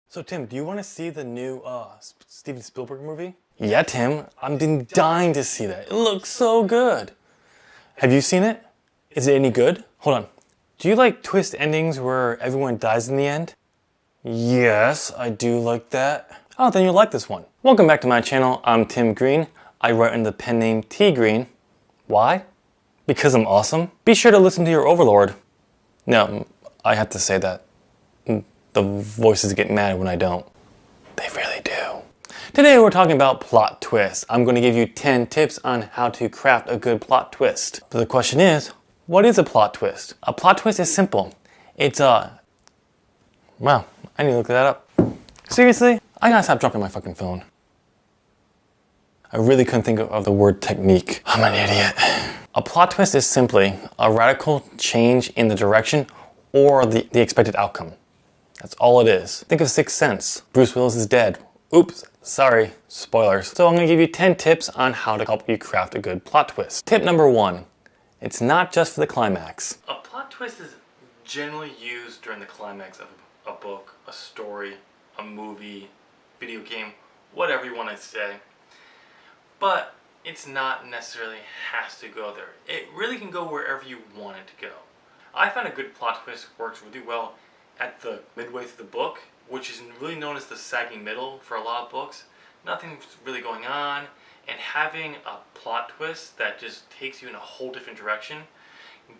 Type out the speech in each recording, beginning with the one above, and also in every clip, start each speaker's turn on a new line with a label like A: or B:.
A: So Tim, do you want to see the new Steven Spielberg movie? Yeah, Tim, I've been dying to see that. It looks so good. Have you seen it? Is it any good? Hold on. Do you like twist endings where everyone dies in the end? Yes, I do like that. Oh, then you'll like this one. Welcome back to my channel. I'm Tim Green. I write under the pen name T Green. Why? Because I'm awesome. Be sure to listen to your overlord. No, I have to say that. The voices get mad when I don't. They really do. Today we're talking about plot twists. I'm going to give you 10 tips on how to craft a good plot twist. But the question is, what is a plot twist? A plot twist is simple. It's wow, I need to look that up. Seriously? I gotta stop dropping my fucking phone. I really couldn't think of the word technique. I'm an idiot. A plot twist is simply a radical change in the direction or the expected outcome. That's all it is. Think of Sixth Sense. Bruce Willis is dead. Oops, sorry, spoilers. So I'm gonna give you 10 tips on how to help you craft a good plot twist. Tip number 1, it's not just for the climax. A plot twist is generally used during the climax of a book, a story, a movie, video game, whatever you wanna say. But it's not necessarily has to go there. It really can go wherever you want it to go. I find a good plot twist works really well at the midway through the book, which is really known as the sagging middle for a lot of books. Nothing's really going on, and having a plot twist that just takes you in a whole different direction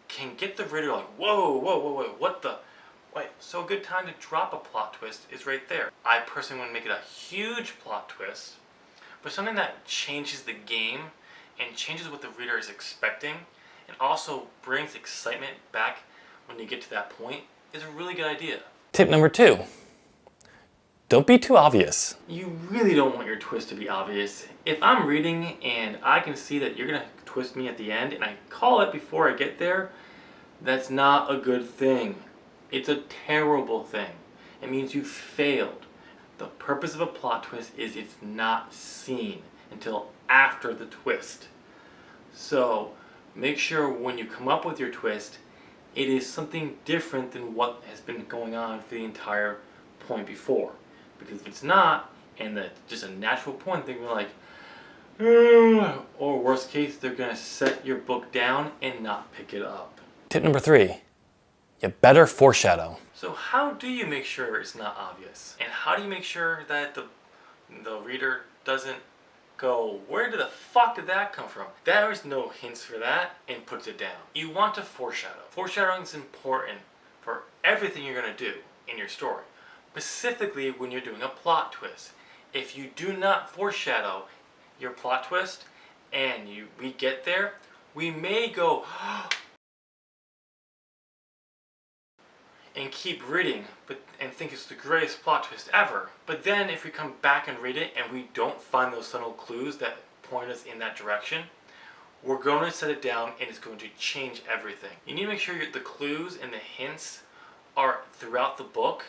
A: can get the reader like, whoa, whoa, whoa, whoa, what the? Wait, so a good time to drop a plot twist is right there. I personally want to make it a huge plot twist, but something that changes the game and changes what the reader is expecting, and also brings excitement back when you get to that point, is a really good idea. Tip number 2, don't be too obvious. You really don't want your twist to be obvious. If I'm reading and I can see that you're gonna twist me at the end and I call it before I get there, that's not a good thing. It's a terrible thing. It means you failed. The purpose of a plot twist is it's not seen until after the twist. So make sure when you come up with your twist, it is something different than what has been going on for the entire point before. Because if it's not, and that's just a natural point, they're gonna like, or worst case, they're gonna set your book down and not pick it up. Tip number 3, you better foreshadow. So how do you make sure it's not obvious? And how do you make sure that the reader doesn't go, where did the fuck did that come from? There is no hints for that, and puts it down. You want to foreshadow. Foreshadowing is important for everything you're going to do in your story. Specifically when you're doing a plot twist. If you do not foreshadow your plot twist, and we get there, we may go, and keep reading and think it's the greatest plot twist ever. But then if we come back and read it and we don't find those subtle clues that point us in that direction, we're going to set it down and it's going to change everything. You need to make sure the clues and the hints are throughout the book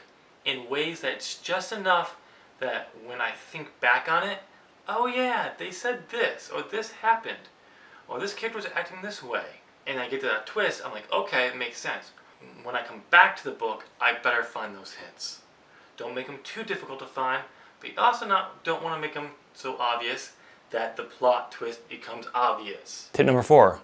A: in ways that's just enough that when I think back on it, oh yeah, they said this, or this happened, or this character was acting this way. And I get to that twist, I'm like, okay, it makes sense. When I come back to the book, I better find those hints. Don't make them too difficult to find, but you also don't want to make them so obvious that the plot twist becomes obvious. Tip number 4,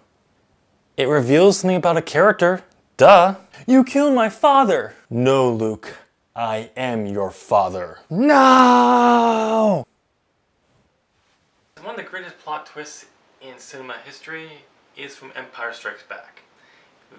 A: it reveals something about a character. Duh. You killed my father. No, Luke, I am your father. No! One of the greatest plot twists in cinema history is from Empire Strikes Back.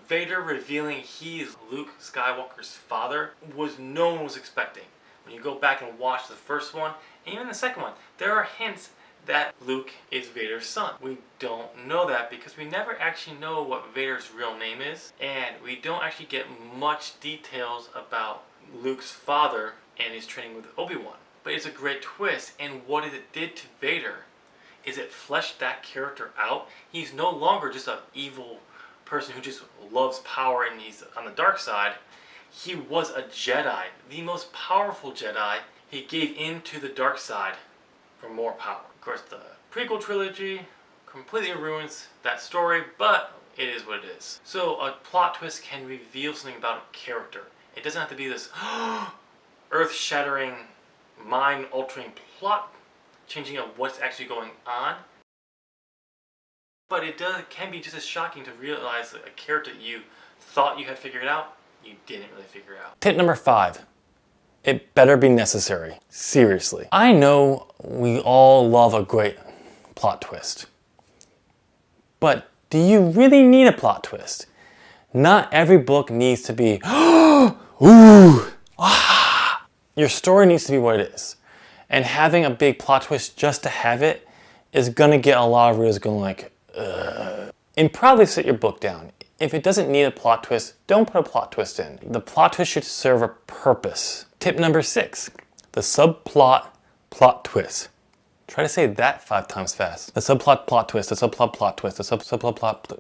A: Vader revealing he is Luke Skywalker's father was no one was expecting. When you go back and watch the first one, and even the second one, there are hints that Luke is Vader's son. We don't know that because we never actually know what Vader's real name is, and we don't actually get much details about Luke's father and his training with Obi-Wan. But it's a great twist, and what it did to Vader is it fleshed that character out. He's no longer just an evil person who just loves power and he's on the dark side. He was a Jedi, the most powerful Jedi. He gave in to the dark side for more power. Of course, the prequel trilogy completely ruins that story, but it is what it is. So a plot twist can reveal something about a character. It doesn't have to be this earth-shattering, mind-altering plot changing of what's actually going on. But it can be just as shocking to realize that a character that you thought you had figured out, you didn't really figure out. Tip number 5. It better be necessary. Seriously. I know we all love a great plot twist. But do you really need a plot twist? Not every book needs to be, ooh, ah. Your story needs to be what it is. And having a big plot twist just to have it is gonna get a lot of readers going like, ugh. And probably sit your book down. If it doesn't need a plot twist, don't put a plot twist in. The plot twist should serve a purpose. Tip number 6, the subplot plot twist. Try to say that 5 times fast. The subplot plot twist, the subplot plot twist, the subplot plot.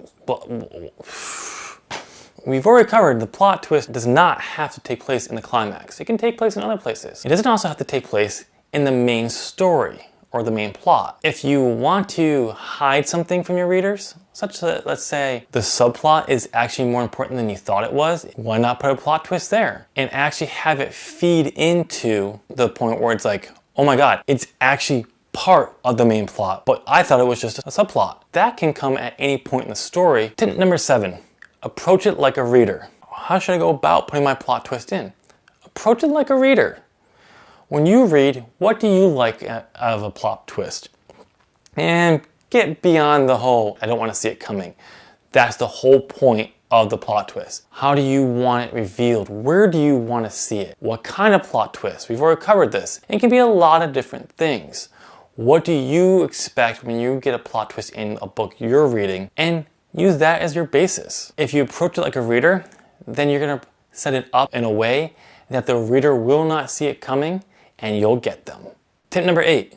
A: We've already covered the plot twist does not have to take place in the climax. It can take place in other places. It doesn't also have to take place in the main story or the main plot. If you want to hide something from your readers, such that, let's say, the subplot is actually more important than you thought it was, why not put a plot twist there? And actually have it feed into the point where it's like, oh my god, it's actually part of the main plot, but I thought it was just a subplot. That can come at any point in the story. Tip number 7, approach it like a reader. How should I go about putting my plot twist in? Approach it like a reader. When you read, what do you like out of a plot twist? And get beyond the whole, I don't want to see it coming. That's the whole point of the plot twist. How do you want it revealed? Where do you want to see it? What kind of plot twist? We've already covered this. It can be a lot of different things. What do you expect when you get a plot twist in a book you're reading? And use that as your basis. If you approach it like a reader, then you're going to set it up in a way that the reader will not see it coming and you'll get them. Tip number 8,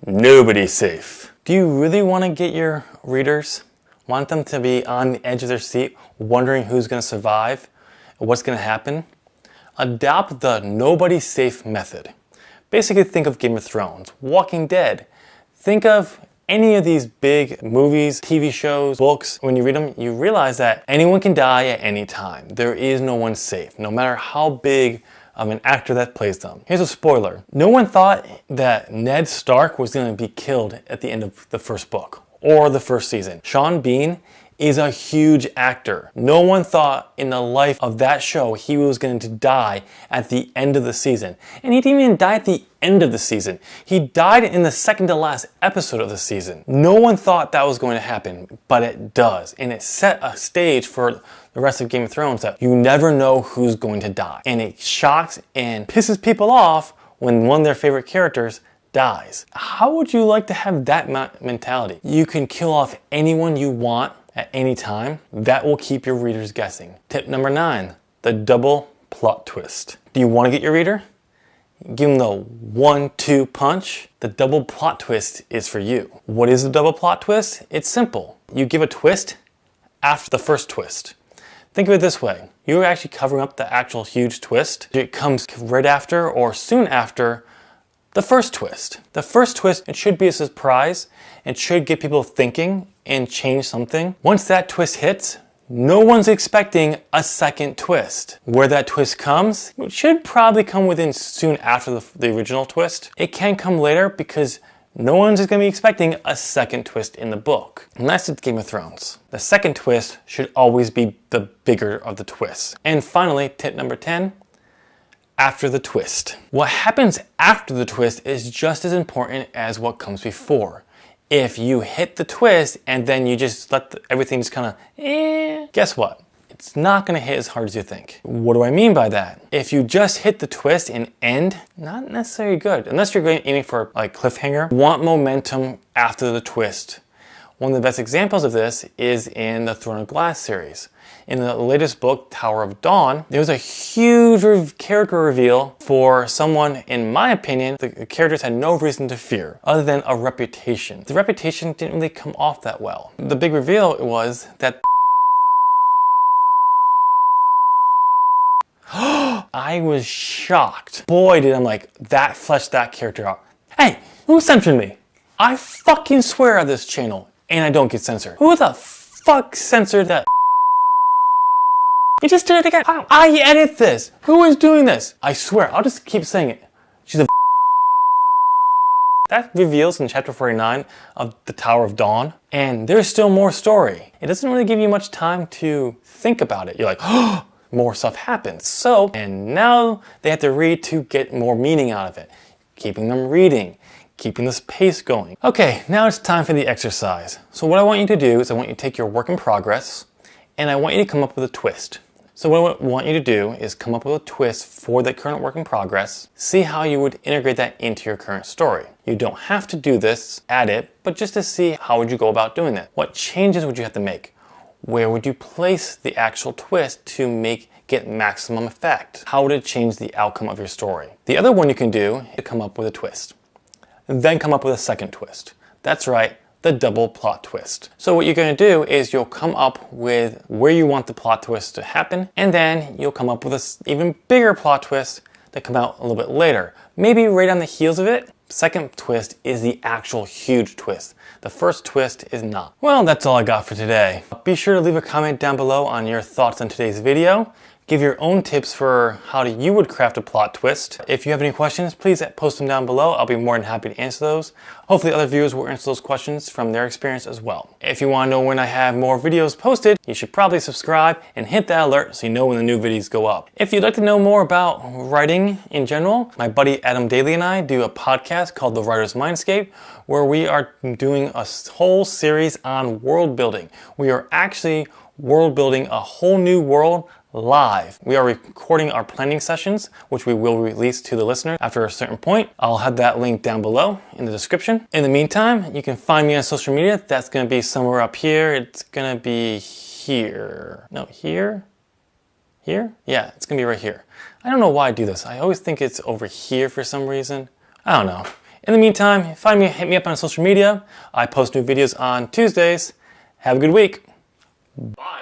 A: nobody's safe. Do you really want to get your readers, want them to be on the edge of their seat, wondering who's going to survive, what's going to happen? Adopt the nobody's safe method. Basically think of Game of Thrones, Walking Dead. Think of any of these big movies, TV shows, books. When you read them, you realize that anyone can die at any time. There is no one safe, no matter how big of an actor that plays them. Here's a spoiler. No one thought that Ned Stark was going to be killed at the end of the first book or the first season. Sean Bean is a huge actor. No one thought in the life of that show he was going to die at the end of the season. And he didn't even die at the end of the season. He died in the second to last episode of the season. No one thought that was going to happen, but it does. And it set a stage for the rest of Game of Thrones that you never know who's going to die. And it shocks and pisses people off when one of their favorite characters dies. How would you like to have that mentality? You can kill off anyone you want at any time. That will keep your readers guessing. Tip number 9, the double plot twist. Do you want to get your reader? Give them the 1-2 punch. The double plot twist is for you. What is the double plot twist? It's simple. You give a twist after the first twist. Think of it this way. You're actually covering up the actual huge twist. It comes right after or soon after the first twist. The first twist, it should be a surprise. It should get people thinking and change something. Once that twist hits, no one's expecting a second twist. Where that twist comes, it should probably come within soon after the original twist. It can come later because no one's going to be expecting a second twist in the book. And that's with Game of Thrones. The second twist should always be the bigger of the twists. And finally, tip number 10, after the twist. What happens after the twist is just as important as what comes before. If you hit the twist and then you just let everything just kind of, guess what? It's not going to hit as hard as you think. What do I mean by that? If you just hit the twist and end, not necessarily good. Unless you're aiming for like cliffhanger, you want momentum after the twist. One of the best examples of this is in the Throne of Glass series. In the latest book, Tower of Dawn, there was a huge character reveal for someone, in my opinion, the characters had no reason to fear, other than a reputation. The reputation didn't really come off that well. The big reveal was that I was shocked. Boy, did I'm like, that fleshed that character out. Hey, who censored me? I fucking swear on this channel, and I don't get censored. Who the fuck censored that? You just did it again. I edit this. Who is doing this? I swear, I'll just keep saying it. She's a That reveals in chapter 49 of the Tower of Dawn, and there's still more story. It doesn't really give you much time to think about it. You're like, oh, more stuff happens. So, and now they have to read to get more meaning out of it. Keeping them reading, keeping this pace going. Okay, now it's time for the exercise. So what I want you to do is I want you to take your work in progress, and I want you to come up with a twist. So what I want you to do is come up with a twist for the current work in progress, see how you would integrate that into your current story. You don't have to do this, add it, but just to see how would you go about doing that. What changes would you have to make? Where would you place the actual twist to get maximum effect? How would it change the outcome of your story? The other one you can do is come up with a twist, and then come up with a second twist. That's right, the double plot twist. So what you're going to do is you'll come up with where you want the plot twist to happen, and then you'll come up with an even bigger plot twist that come out a little bit later. Maybe right on the heels of it. Second twist is the actual huge twist. The first twist is not. Well, that's all I got for today. Be sure to leave a comment down below on your thoughts on today's video. Give your own tips for how you would craft a plot twist. If you have any questions, please post them down below. I'll be more than happy to answer those. Hopefully other viewers will answer those questions from their experience as well. If you want to know when I have more videos posted, you should probably subscribe and hit that alert so you know when the new videos go up. If you'd like to know more about writing in general, my buddy Adam Daly and I do a podcast called The Writer's Mindscape, where we are doing a whole series on world building. We are actually world building a whole new world live. We are recording our planning sessions, which we will release to the listener after a certain point. I'll have that link down below in the description. In the meantime, you can find me on social media. That's going to be somewhere up here. It's going to be here. No, here? Here? Yeah, it's going to be right here. I don't know why I do this. I always think it's over here for some reason. I don't know. In the meantime, hit me up on social media. I post new videos on Tuesdays. Have a good week. Bye.